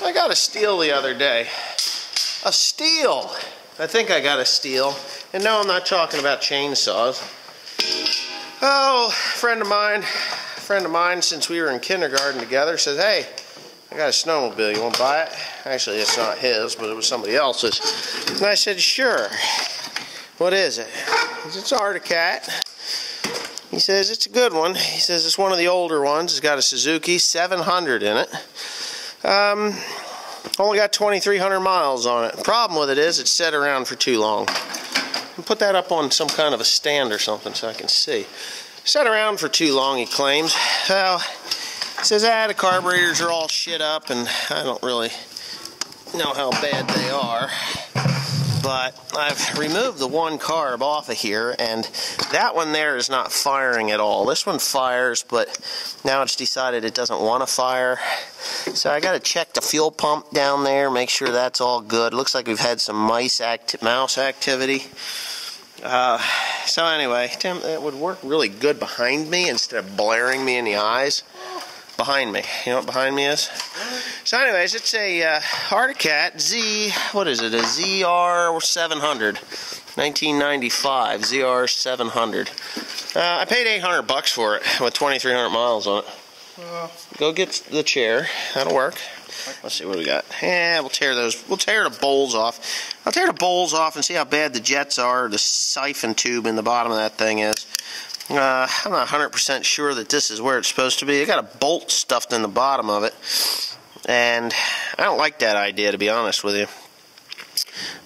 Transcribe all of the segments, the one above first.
I got a Steel the other day. A Steel! I think I got a Steel. And no, I'm not talking about chainsaws. Oh, a friend of mine, since we were in kindergarten together, says, hey, I got a snowmobile, you want to buy it? Actually, it's not his, but it was somebody else's. And I said, sure. What is it? He says, it's an Arctic Cat. He says, it's a good one. He says, it's one of the older ones. It's got a Suzuki 700 in it. Only got 2,300 miles on it. Problem with it is, it's set around for too long. I'll put that up on some kind of a stand or something so I can see. Set around for too long, he claims. Well, he says, the carburetors are all shit up, and I don't really know how bad they are. But I've removed the one carb off of here, and that one there is not firing at all. This one fires, but now it's decided it doesn't want to fire. So I got to check the fuel pump down there, make sure that's all good. Looks like we've had some mouse activity. So anyway, Tim, it would work really good behind me instead of blaring me in the eyes. Behind me. You know what behind me is? So anyways, it's a Arctic Cat what is it? A ZR700. 1995 ZR700. I paid $800 for it with 2,300 miles on it. Go get the chair. That'll work. Let's see what we got. Yeah, we'll tear the bowls off. I'll tear the bowls off and see how bad the jets are, the siphon tube in the bottom of that thing is. I'm not 100% sure that this is where it's supposed to be. I got a bolt stuffed in the bottom of it, and I don't like that idea, to be honest with you.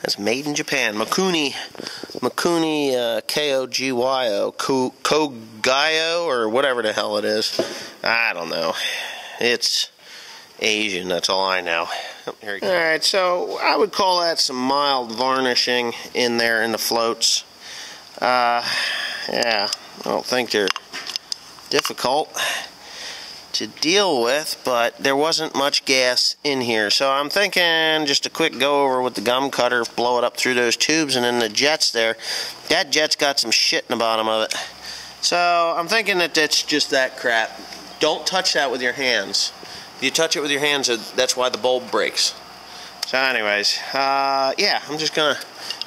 That's made in Japan. Mikuni Kogyo, Kogyo, or whatever the hell it is. I don't know. It's Asian, that's all I know. Oh, here we go. Alright, so I would call that some mild varnishing in there in the floats. Yeah. I don't think they're difficult to deal with, but there wasn't much gas in here. So I'm thinking just a quick go over with the gum cutter, blow it up through those tubes, and then the jets there. That jet's got some shit in the bottom of it. So I'm thinking that that's just that crap. Don't touch that with your hands. If you touch it with your hands, that's why the bulb breaks. So anyways, yeah, I'm just gonna,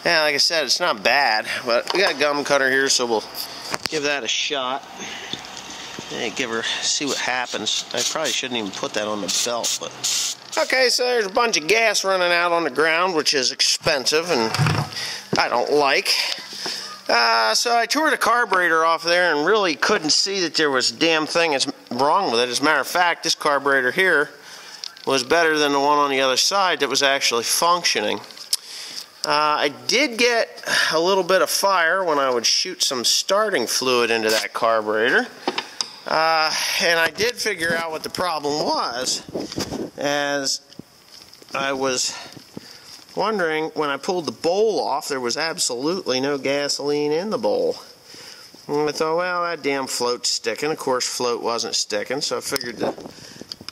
yeah, like I said, it's not bad, but we got a gum cutter here, so we'll give that a shot. And see what happens. I probably shouldn't even put that on the belt, but okay, so there's a bunch of gas running out on the ground, which is expensive and I don't like. So I tore the carburetor off there and really couldn't see that there was a damn thing that's wrong with it. As a matter of fact, this carburetor here was better than the one on the other side that was actually functioning. I did get a little bit of fire when I would shoot some starting fluid into that carburetor. And I did figure out what the problem was, as I was wondering, when I pulled the bowl off, there was absolutely no gasoline in the bowl. And I thought, well, that damn float's sticking. Of course, float wasn't sticking, so I figured that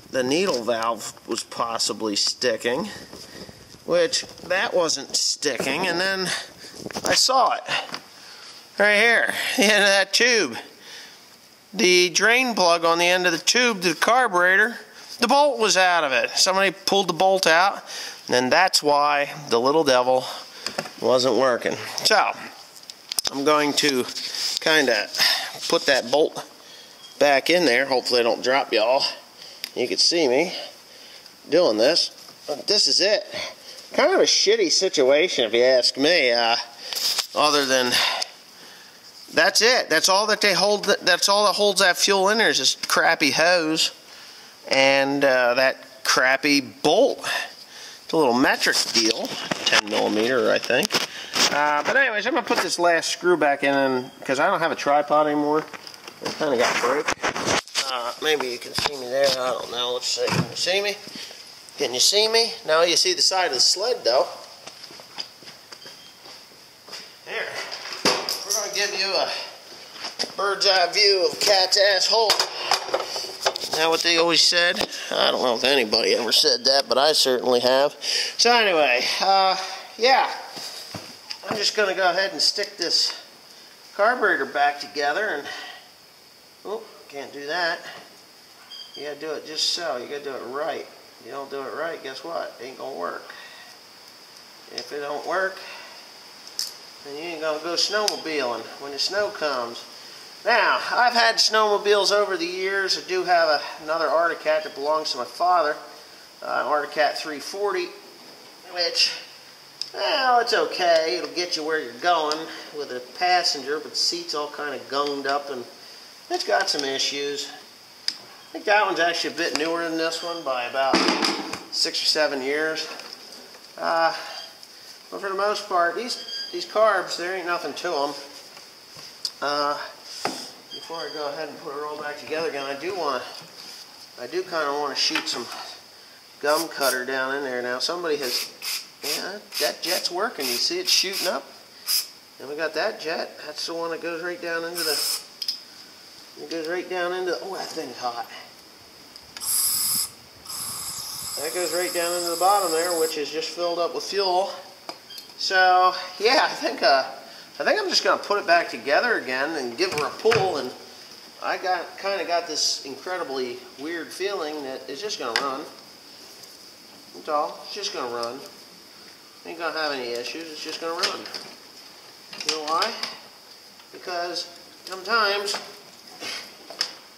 the needle valve was possibly sticking, which that wasn't sticking, and then I saw it right here, the end of that tube. The drain plug on the end of the tube to the carburetor, the bolt was out of it. Somebody pulled the bolt out, and that's why the little devil wasn't working. So I'm going to kind of put that bolt back in there. Hopefully I don't drop y'all. You can see me doing this. But this is it. Kind of a shitty situation, if you ask me. Other than that's it. That's all that they hold. That's all that holds that fuel in there is this crappy hose and that crappy bolt. It's a little metric deal, 10 millimeter, I think. But anyways, I'm gonna put this last screw back in because I don't have a tripod anymore. It kind of got broke. Maybe you can see me there. I don't know. Let's see. Can you see me? Can you see me? Now you see the side of the sled, though. Here. We're going to give you a bird's eye view of Cat's asshole. Is that what they always said? I don't know if anybody ever said that, but I certainly have. So anyway, yeah. I'm just going to go ahead and stick this carburetor back together and... Oh, can't do that. You gotta do it just so. You gotta do it right. you don't do it right, guess what? It ain't gonna work. If it don't work, then you ain't gonna go snowmobiling when the snow comes. Now, I've had snowmobiles over the years. I do have another Arctic Cat that belongs to my father, an Arctic Cat 340, which, well, it's okay. It'll get you where you're going with a passenger, but the seat's all kind of gunged up and it's got some issues. I think that one's actually a bit newer than this one by about 6 or 7 years. But for the most part, these carbs, there ain't nothing to them. Before I go ahead and put it all back together again, I do kind of want to shoot some gum cutter down in there. Now somebody has, yeah, that jet's working. You see it shooting up? And we got that jet. That's the one that goes right down into the, oh, that thing's hot. That goes right down into the bottom there, which is just filled up with fuel. So, yeah, I think I'm just going to put it back together again and give her a pull, and I kind of got this incredibly weird feeling that it's just going to run. That's all. It's just going to run. Ain't going to have any issues. It's just going to run. You know why? Because sometimes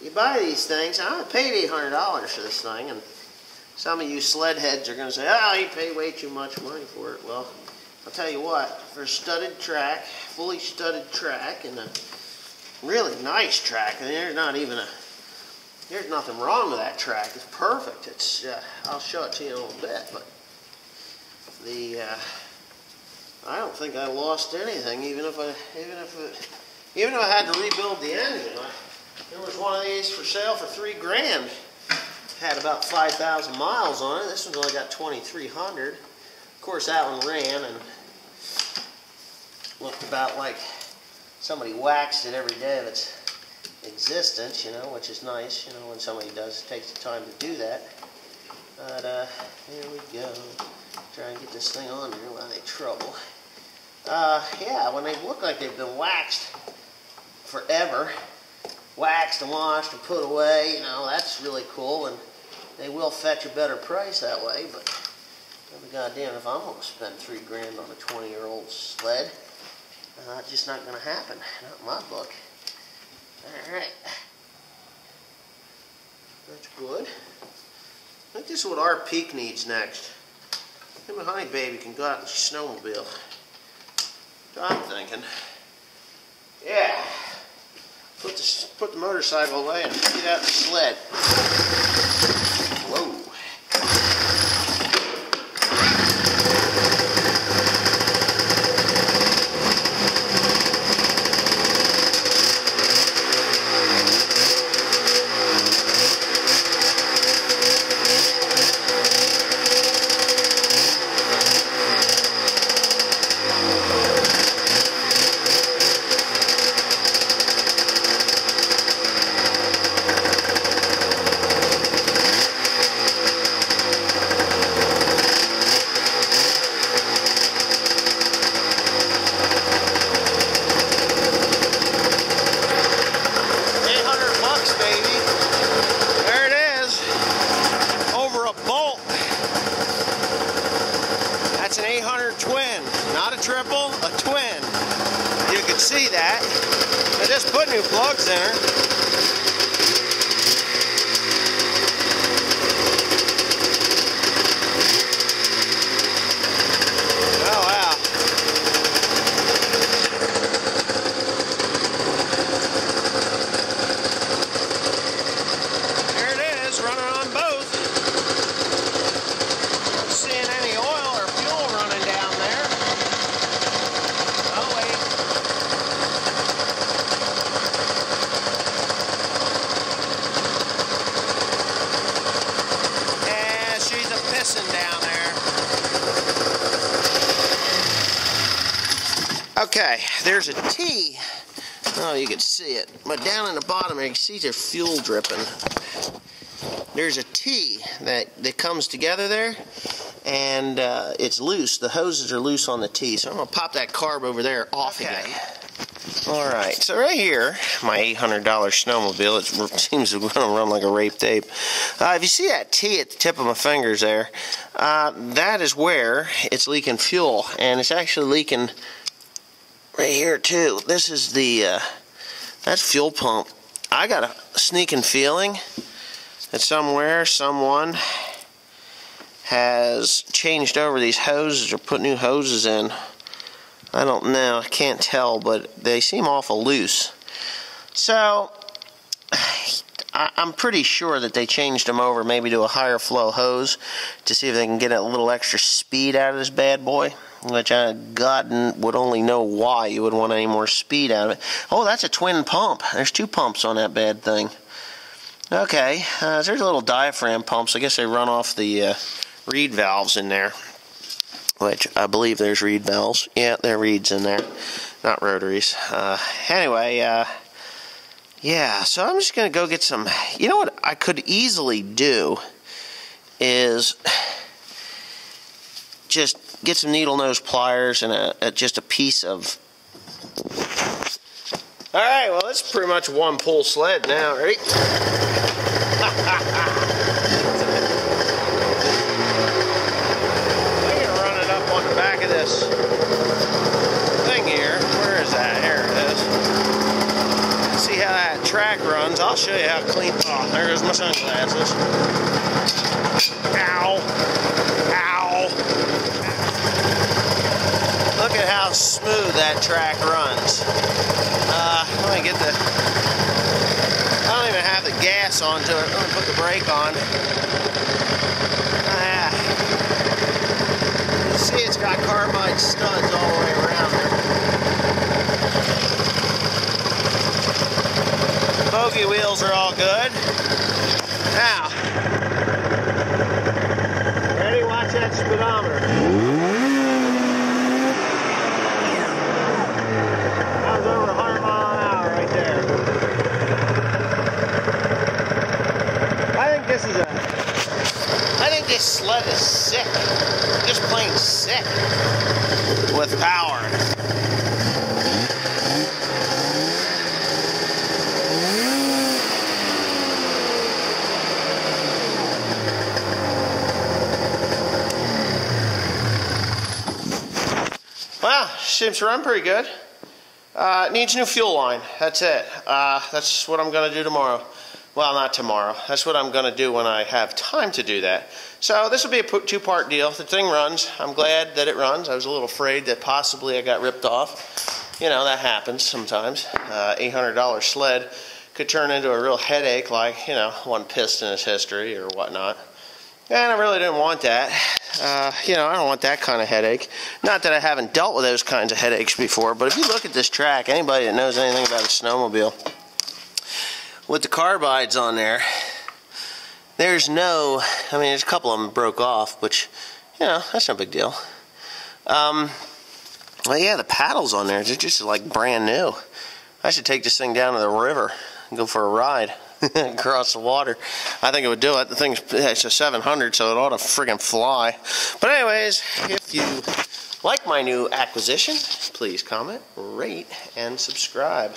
you buy these things. I paid $800 for this thing, and some of you sled heads are going to say, oh, you pay way too much money for it. Well, I'll tell you what, for a studded track, fully studded track, and a really nice track, and there's nothing wrong with that track. It's perfect. It's, I'll show it to you in a little bit, but I don't think I lost anything, even if I had to rebuild the engine. There was one of these for sale for $3 grand. Had about 5,000 miles on it. This one's only got 2,300. Of course, that one ran and looked about like somebody waxed it every day of its existence, you know, which is nice, you know, when somebody takes the time to do that. But here we go. Try and get this thing on there without any trouble. Yeah, when they look like they've been waxed forever, waxed and washed and put away, you know, that's really cool, and they will fetch a better price that way, but I'll be goddamn if I'm going to spend $3 grand on a 20-year-old sled. It's just not going to happen. Not in my book. Alright. That's good. I think this is what our Peak needs next. Him and Honey Baby can go out and snowmobile. That's what I'm thinking. Yeah. Put the motorcycle away and get out the sled. Whoa. That's an 800 twin, not a triple, a twin. You can see that. I just put new plugs in her. Oh wow. There it is, running on both. Not seeing any oil or fuel running down there. Oh wait. Yeah, she's a pissing down there. Okay, there's a T. Oh, you can see it. But down in the bottom there, you can see there's fuel dripping. There's a T that comes together there, and it's loose. The hoses are loose on the T. So I'm going to pop that carb over there off again. Alright, so right here, my $800 snowmobile, it seems to run like a rape tape. If you see that T at the tip of my fingers there, that is where it's leaking fuel, and it's actually leaking right here too. This is the, that's fuel pump. I got a sneaking feeling that somewhere, someone has changed over these hoses or put new hoses in. I don't know, I can't tell, but they seem awful loose. So, I'm pretty sure that they changed them over maybe to a higher flow hose to see if they can get a little extra speed out of this bad boy, which God would only know why you would want any more speed out of it. Oh, that's a twin pump. There's two pumps on that bad thing. Okay, there's a little diaphragm pumps. I guess they run off the reed valves in there. Which I believe there's reed valves. Yeah, there are reeds in there, not rotaries. Anyway, yeah, so I'm just going to go get some. You know what I could easily do is just get some needle nose pliers and just a piece of. Alright, well, it's pretty much one pull sled now, right? This thing here, where is that? Here it is. See how that track runs. I'll show you how clean. Oh, there goes my sunglasses. Ow. Ow. Look at how smooth that track runs. Let me get the. I don't even have the gas onto it. Let me put the brake on. See, it's got carbide studs all the way around there. Bogey wheels are all good. Now, ready? Watch that speedometer. That was over 100 miles an hour right there. I think this sled is sick. Just plain sick with power. Well, seems to run pretty good. It needs a new fuel line. That's it. That's what I'm going to do tomorrow. Well, not tomorrow. That's what I'm going to do when I have time to do that. So this will be a two-part deal. The thing runs. I'm glad that it runs. I was a little afraid that possibly I got ripped off. You know, that happens sometimes. $800 sled could turn into a real headache, like, you know, one pissed in its history or whatnot. And I really didn't want that. You know, I don't want that kind of headache. Not that I haven't dealt with those kinds of headaches before, but if you look at this track, anybody that knows anything about a snowmobile, with the carbides on there, there's no, I mean, there's a couple of them broke off, which, you know, that's no big deal. Well, yeah, the paddles on there, they're just like brand new. I should take this thing down to the river and go for a ride across the water. I think it would do it. The thing's, it's a 700, so it ought to friggin' fly. But anyways, if you like my new acquisition, please comment, rate, and subscribe.